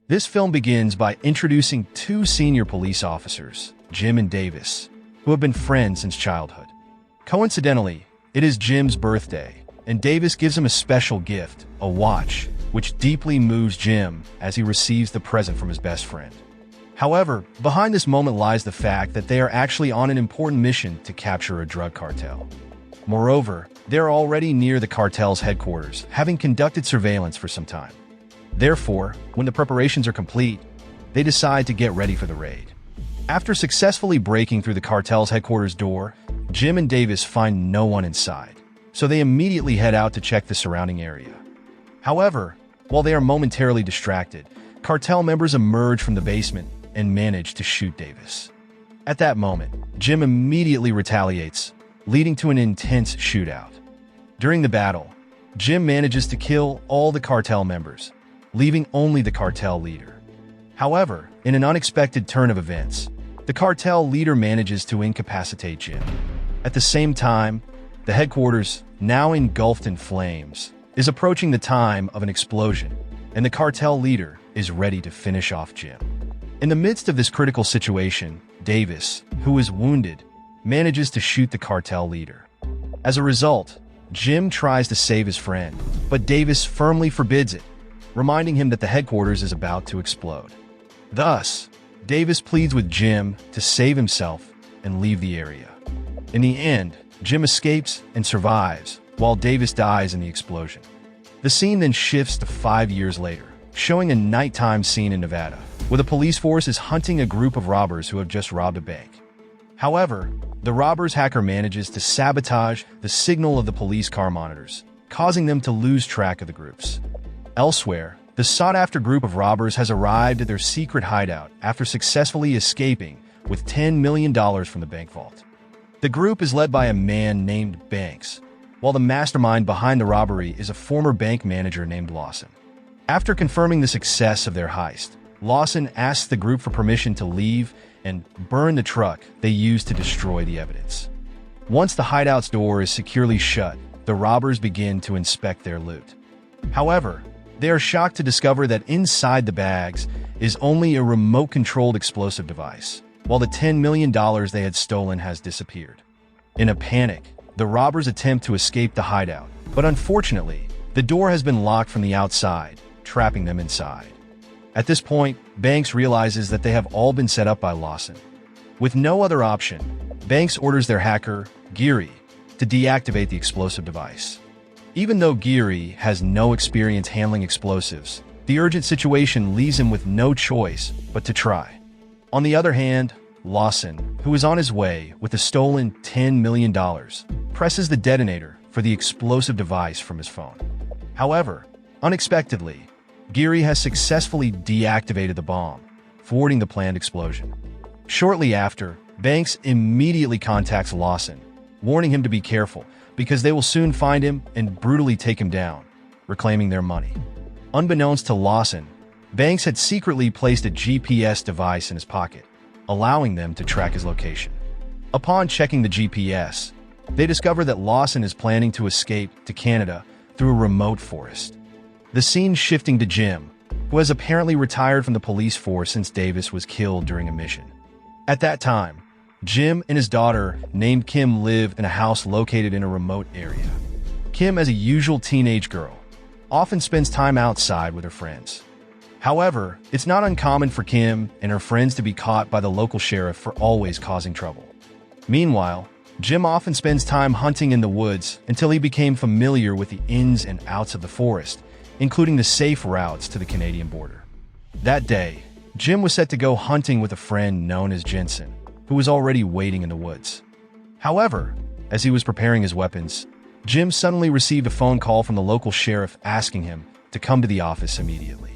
This film begins by introducing two senior police officers, Jim and Davis, who have been friends since childhood. Coincidentally, it is Jim's birthday, and Davis gives him a special gift, a watch, which deeply moves Jim as he receives the present from his best friend. However, behind this moment lies the fact that they are actually on an important mission to capture a drug cartel. Moreover, they are already near the cartel's headquarters, having conducted surveillance for some time. Therefore, when the preparations are complete, they decide to get ready for the raid. After successfully breaking through the cartel's headquarters door, Jim and Davis find no one inside, so they immediately head out to check the surrounding area. However, while they are momentarily distracted, cartel members emerge from the basement and manage to shoot Davis. At that moment, Jim immediately retaliates, leading to an intense shootout. During the battle, Jim manages to kill all the cartel members, leaving only the cartel leader. However, in an unexpected turn of events, the cartel leader manages to incapacitate Jim. At the same time, the headquarters, now engulfed in flames, is approaching the time of an explosion, and the cartel leader is ready to finish off Jim. In the midst of this critical situation, Davis, who is wounded, manages to shoot the cartel leader. As a result, Jim tries to save his friend, but Davis firmly forbids it, reminding him that the headquarters is about to explode. Thus, Davis pleads with Jim to save himself and leave the area. In the end, Jim escapes and survives, while Davis dies in the explosion. The scene then shifts to 5 years later, showing a nighttime scene in Nevada, where the police force is hunting a group of robbers who have just robbed a bank. However, the robbers' hacker manages to sabotage the signal of the police car monitors, causing them to lose track of the groups. Elsewhere, the sought-after group of robbers has arrived at their secret hideout after successfully escaping with $10 million from the bank vault. The group is led by a man named Banks, while the mastermind behind the robbery is a former bank manager named Lawson. After confirming the success of their heist, Lawson asks the group for permission to leave and burn the truck they used to destroy the evidence. Once the hideout's door is securely shut, the robbers begin to inspect their loot. However, they are shocked to discover that inside the bags is only a remote-controlled explosive device, while the $10 million they had stolen has disappeared. In a panic, the robbers attempt to escape the hideout, but unfortunately, the door has been locked from the outside, trapping them inside. At this point, Banks realizes that they have all been set up by Lawson. With no other option, Banks orders their hacker, Geary, to deactivate the explosive device. Even though Geary has no experience handling explosives, the urgent situation leaves him with no choice but to try. On the other hand, Lawson, who is on his way with the stolen $10 million, presses the detonator for the explosive device from his phone. However, unexpectedly, Geary has successfully deactivated the bomb, thwarting the planned explosion. Shortly after, Banks immediately contacts Lawson, warning him to be careful because they will soon find him and brutally take him down, reclaiming their money. Unbeknownst to Lawson, Banks had secretly placed a GPS device in his pocket, allowing them to track his location. Upon checking the GPS, they discover that Lawson is planning to escape to Canada through a remote forest. The scene shifting to Jim, who has apparently retired from the police force since Davis was killed during a mission. At that time, Jim and his daughter, named Kim, live in a house located in a remote area. Kim, as a usual teenage girl, often spends time outside with her friends. However, it's not uncommon for Kim and her friends to be caught by the local sheriff for always causing trouble. Meanwhile, Jim often spends time hunting in the woods until he became familiar with the ins and outs of the forest, including the safe routes to the Canadian border. That day, Jim was set to go hunting with a friend known as Jensen, who was already waiting in the woods. However, as he was preparing his weapons, Jim suddenly received a phone call from the local sheriff asking him to come to the office immediately.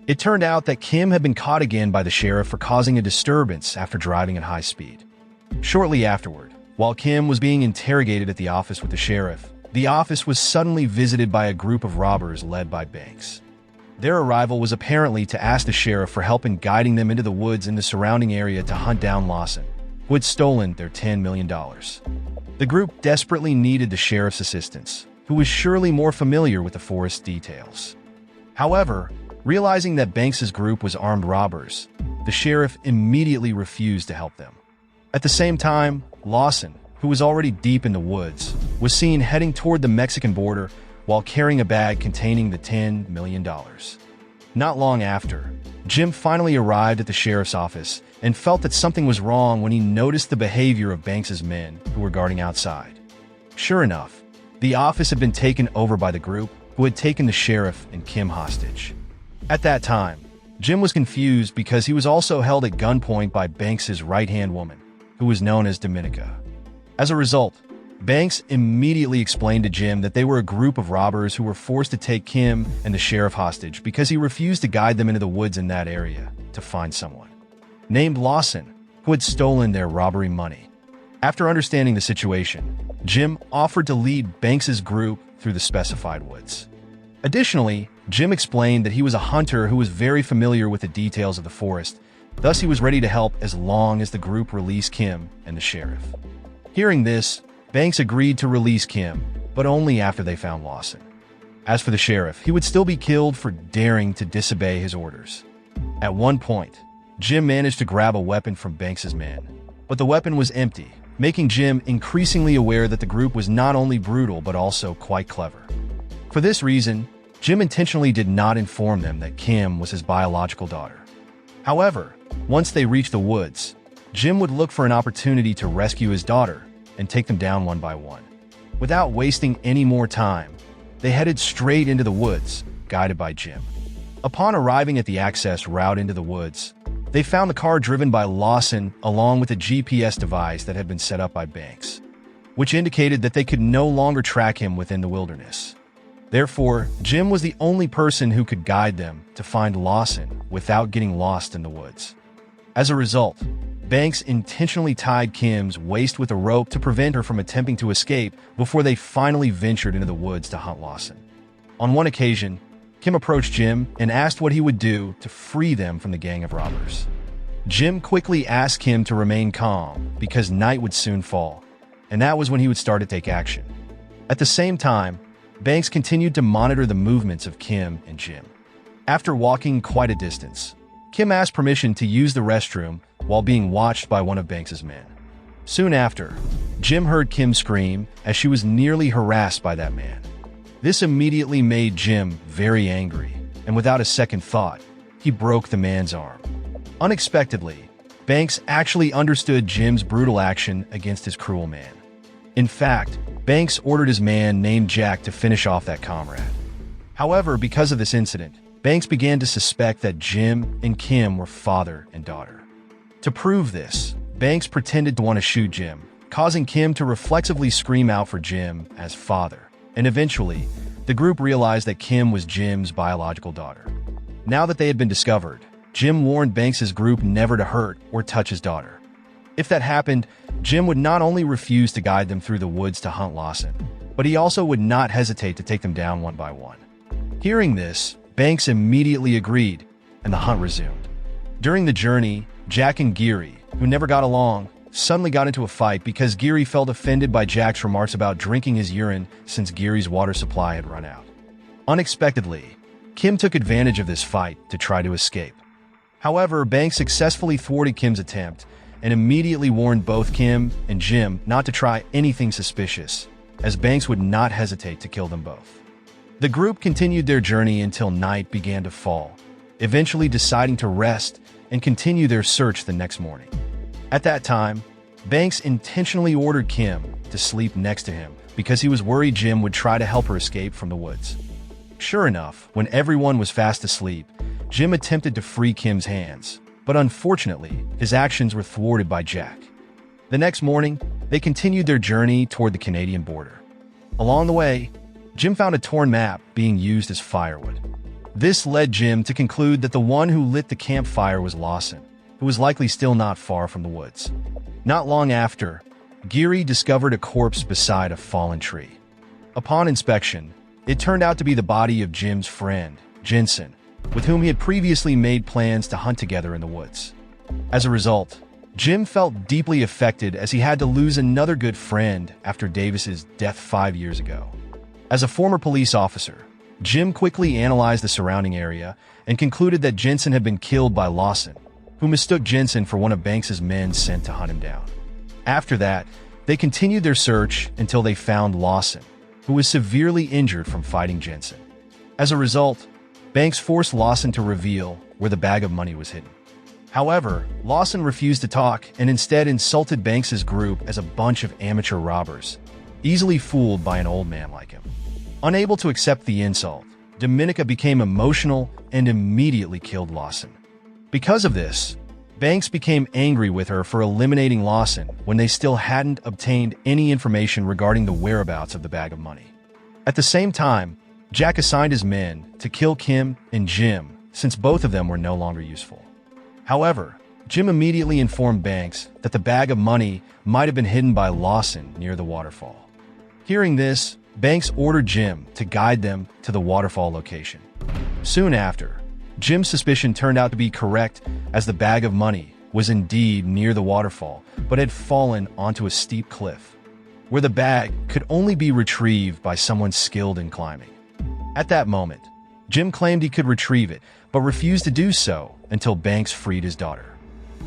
It turned out that Kim had been caught again by the sheriff for causing a disturbance after driving at high speed. Shortly afterward, while Kim was being interrogated at the office with the sheriff, the office was suddenly visited by a group of robbers led by Banks. Their arrival was apparently to ask the sheriff for help in guiding them into the woods in the surrounding area to hunt down Lawson, who had stolen their $10 million. The group desperately needed the sheriff's assistance, who was surely more familiar with the forest details. However, Realizing that Banks's group was armed robbers, the sheriff immediately refused to help them. At the same time, Lawson, who was already deep in the woods, was seen heading toward the Mexican border while carrying a bag containing the $10 million. Not long after, Jim finally arrived at the sheriff's office and felt that something was wrong when he noticed the behavior of Banks's men who were guarding outside. Sure enough, the office had been taken over by the group who had taken the sheriff and Kim hostage. At that time, Jim was confused because he was also held at gunpoint by Banks's right-hand woman, who was known as Dominica. As a result, Banks immediately explained to Jim that they were a group of robbers who were forced to take Kim and the sheriff hostage because he refused to guide them into the woods in that area to find someone named Lawson who had stolen their robbery money. After understanding the situation, Jim offered to lead Banks's group through the specified woods. Additionally, Jim explained that he was a hunter who was very familiar with the details of the forest, thus he was ready to help as long as the group released Kim and the sheriff. Hearing this, Banks agreed to release Kim, but only after they found Lawson. As for the sheriff, he would still be killed for daring to disobey his orders. At one point, Jim managed to grab a weapon from Banks's men, but the weapon was empty, making Jim increasingly aware that the group was not only brutal but also quite clever. For this reason, Jim intentionally did not inform them that Kim was his biological daughter. However, once they reached the woods, Jim would look for an opportunity to rescue his daughter and take them down one by one. Without wasting any more time, they headed straight into the woods, guided by Jim. Upon arriving at the access route into the woods, they found the car driven by Lawson along with a GPS device that had been set up by Banks, which indicated that they could no longer track him within the wilderness. Therefore, Jim was the only person who could guide them to find Lawson without getting lost in the woods. As a result, Banks intentionally tied Kim's waist with a rope to prevent her from attempting to escape before they finally ventured into the woods to hunt Lawson. On one occasion, Kim approached Jim and asked what he would do to free them from the gang of robbers. Jim quickly asked Kim to remain calm because night would soon fall, and that was when he would start to take action. At the same time, Banks continued to monitor the movements of Kim and Jim. After walking quite a distance, Kim asked permission to use the restroom while being watched by one of Banks's men. Soon after, Jim heard Kim scream as she was nearly harassed by that man. This immediately made Jim very angry, and without a second thought, he broke the man's arm. Unexpectedly, Banks actually understood Jim's brutal action against his cruel man. In fact, Banks ordered his man named Jack to finish off that comrade. However, because of this incident, Banks began to suspect that Jim and Kim were father and daughter. To prove this, Banks pretended to want to shoot Jim, causing Kim to reflexively scream out for Jim as father, and eventually, the group realized that Kim was Jim's biological daughter. Now that they had been discovered, Jim warned Banks's group never to hurt or touch his daughter. If that happened, Jim would not only refuse to guide them through the woods to hunt Lawson, but he also would not hesitate to take them down one by one. Hearing this, Banks immediately agreed, and the hunt resumed. During the journey, Jack and Geary, who never got along, suddenly got into a fight because Geary felt offended by Jack's remarks about drinking his urine since Geary's water supply had run out. Unexpectedly, Kim took advantage of this fight to try to escape. However, Banks successfully thwarted Kim's attempt and immediately warned both Kim and Jim not to try anything suspicious, as Banks would not hesitate to kill them both. The group continued their journey until night began to fall, eventually deciding to rest and continue their search the next morning. At that time, Banks intentionally ordered Kim to sleep next to him because he was worried Jim would try to help her escape from the woods. Sure enough, when everyone was fast asleep, Jim attempted to free Kim's hands, but unfortunately, his actions were thwarted by Jack. The next morning, they continued their journey toward the Canadian border. Along the way, Jim found a torn map being used as firewood. This led Jim to conclude that the one who lit the campfire was Lawson, who was likely still not far from the woods. Not long after, Geary discovered a corpse beside a fallen tree. Upon inspection, it turned out to be the body of Jim's friend, Jensen, with whom he had previously made plans to hunt together in the woods. As a result, Jim felt deeply affected as he had to lose another good friend after Davis's death 5 years ago. As a former police officer, Jim quickly analyzed the surrounding area and concluded that Jensen had been killed by Lawson, who mistook Jensen for one of Banks's men sent to hunt him down. After that, they continued their search until they found Lawson, who was severely injured from fighting Jensen. As a result, Banks forced Lawson to reveal where the bag of money was hidden. However, Lawson refused to talk and instead insulted Banks's group as a bunch of amateur robbers, easily fooled by an old man like him. Unable to accept the insult, Dominica became emotional and immediately killed Lawson. Because of this, Banks became angry with her for eliminating Lawson when they still hadn't obtained any information regarding the whereabouts of the bag of money. At the same time, Jack assigned his men to kill Kim and Jim since both of them were no longer useful. However, Jim immediately informed Banks that the bag of money might have been hidden by Lawson near the waterfall. Hearing this, Banks ordered Jim to guide them to the waterfall location. Soon after, Jim's suspicion turned out to be correct as the bag of money was indeed near the waterfall but had fallen onto a steep cliff, where the bag could only be retrieved by someone skilled in climbing. At that moment, Jim claimed he could retrieve it but refused to do so until Banks freed his daughter.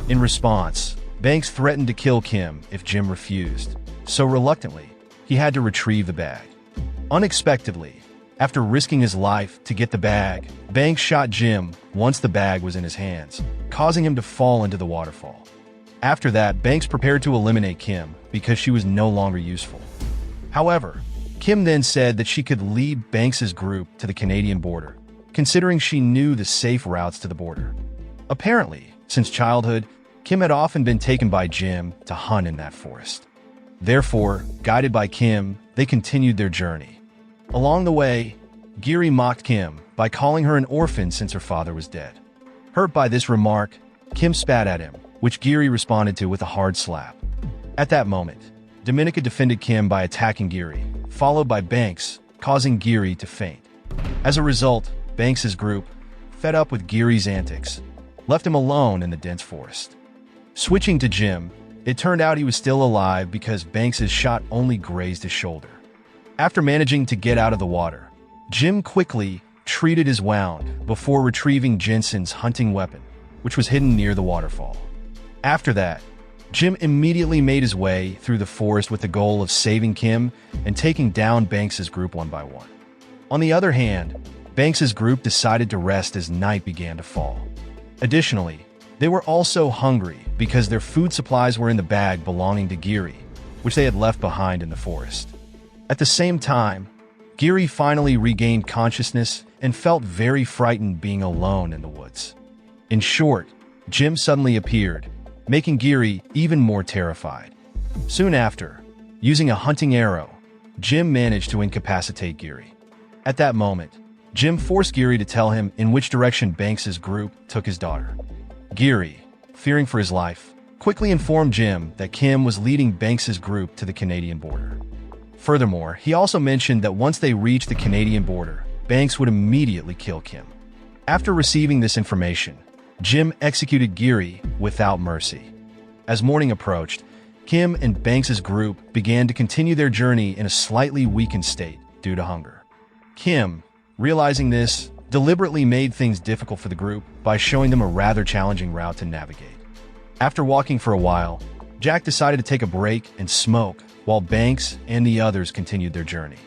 In response, Banks threatened to kill Kim if Jim refused, so reluctantly, he had to retrieve the bag. Unexpectedly, after risking his life to get the bag, Banks shot Jim once the bag was in his hands, causing him to fall into the waterfall. After that, Banks prepared to eliminate Kim because she was no longer useful. However, Kim then said that she could lead Banks's group to the Canadian border, considering she knew the safe routes to the border. Apparently, since childhood, Kim had often been taken by Jim to hunt in that forest. Therefore, guided by Kim, they continued their journey. Along the way, Geary mocked Kim by calling her an orphan since her father was dead. Hurt by this remark, Kim spat at him, which Geary responded to with a hard slap. At that moment, Dominica defended Kim by attacking Geary, followed by Banks, causing Geary to faint. As a result, Banks's group, fed up with Geary's antics, left him alone in the dense forest. Switching to Jim, it turned out he was still alive because Banks's shot only grazed his shoulder. After managing to get out of the water, Jim quickly treated his wound before retrieving Jensen's hunting weapon, which was hidden near the waterfall. After that, Jim immediately made his way through the forest with the goal of saving Kim and taking down Banks's group one by one. On the other hand, Banks's group decided to rest as night began to fall. Additionally, they were also hungry because their food supplies were in the bag belonging to Geary, which they had left behind in the forest. At the same time, Geary finally regained consciousness and felt very frightened being alone in the woods. In short, Jim suddenly appeared, making Geary even more terrified. Soon after, using a hunting arrow, Jim managed to incapacitate Geary. At that moment, Jim forced Geary to tell him in which direction Banks's group took his daughter. Geary, fearing for his life, quickly informed Jim that Kim was leading Banks's group to the Canadian border. Furthermore, he also mentioned that once they reached the Canadian border, Banks would immediately kill Kim. After receiving this information, Jim executed Geary without mercy. As morning approached, Kim and Banks's group began to continue their journey in a slightly weakened state due to hunger. Kim, realizing this, deliberately made things difficult for the group by showing them a rather challenging route to navigate. After walking for a while, Jack decided to take a break and smoke while Banks and the others continued their journey.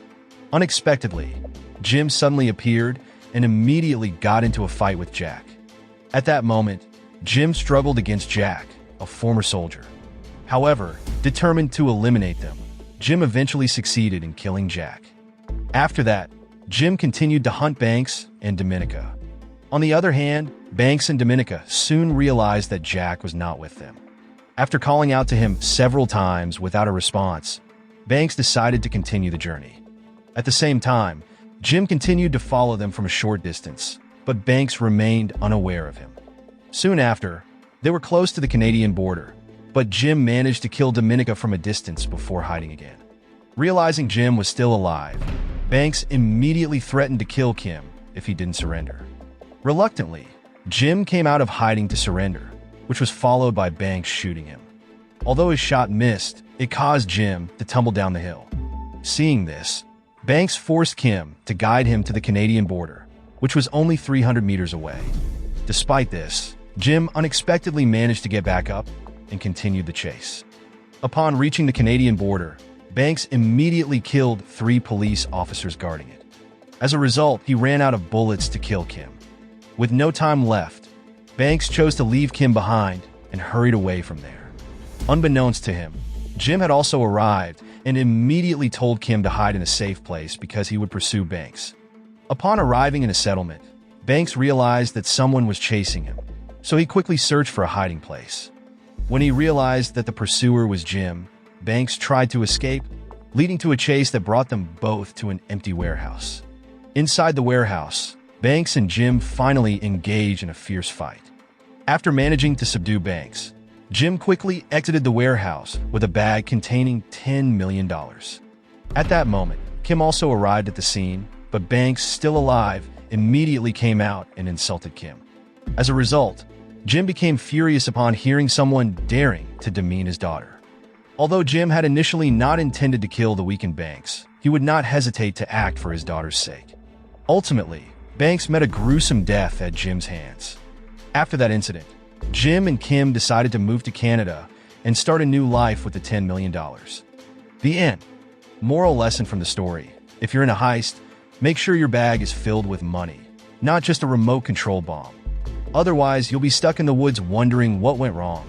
Unexpectedly, Jim suddenly appeared and immediately got into a fight with Jack. At that moment, Jim struggled against Jack, a former soldier. However, determined to eliminate them, Jim eventually succeeded in killing Jack. After that, Jim continued to hunt Banks and Dominica. On the other hand, Banks and Dominica soon realized that Jack was not with them. After calling out to him several times without a response, Banks decided to continue the journey. At the same time, Jim continued to follow them from a short distance, but Banks remained unaware of him. Soon after, they were close to the Canadian border, but Jim managed to kill Dominica from a distance before hiding again. Realizing Jim was still alive, Banks immediately threatened to kill Kim if he didn't surrender. Reluctantly, Jim came out of hiding to surrender, which was followed by Banks shooting him. Although his shot missed, it caused Jim to tumble down the hill. Seeing this, Banks forced Kim to guide him to the Canadian border, which was only 300 meters away. Despite this, Jim unexpectedly managed to get back up and continued the chase. Upon reaching the Canadian border, Banks immediately killed 3 police officers guarding it. As a result, he ran out of bullets to kill Kim. With no time left, Banks chose to leave Kim behind and hurried away from there. Unbeknownst to him, Jim had also arrived and immediately told Kim to hide in a safe place because he would pursue Banks. Upon arriving in a settlement, Banks realized that someone was chasing him, so he quickly searched for a hiding place. When he realized that the pursuer was Jim, Banks tried to escape, leading to a chase that brought them both to an empty warehouse. Inside the warehouse, Banks and Jim finally engage in a fierce fight. After managing to subdue Banks, Jim quickly exited the warehouse with a bag containing $10 million. At that moment, Kim also arrived at the scene, but Banks, still alive, immediately came out and insulted Kim. As a result, Jim became furious upon hearing someone daring to demean his daughter. Although Jim had initially not intended to kill the weakened Banks, he would not hesitate to act for his daughter's sake. Ultimately, Banks met a gruesome death at Jim's hands. After that incident, Jim and Kim decided to move to Canada and start a new life with the $10 million. The end. Moral lesson from the story: if you're in a heist, make sure your bag is filled with money, not just a remote control bomb. Otherwise, you'll be stuck in the woods wondering what went wrong.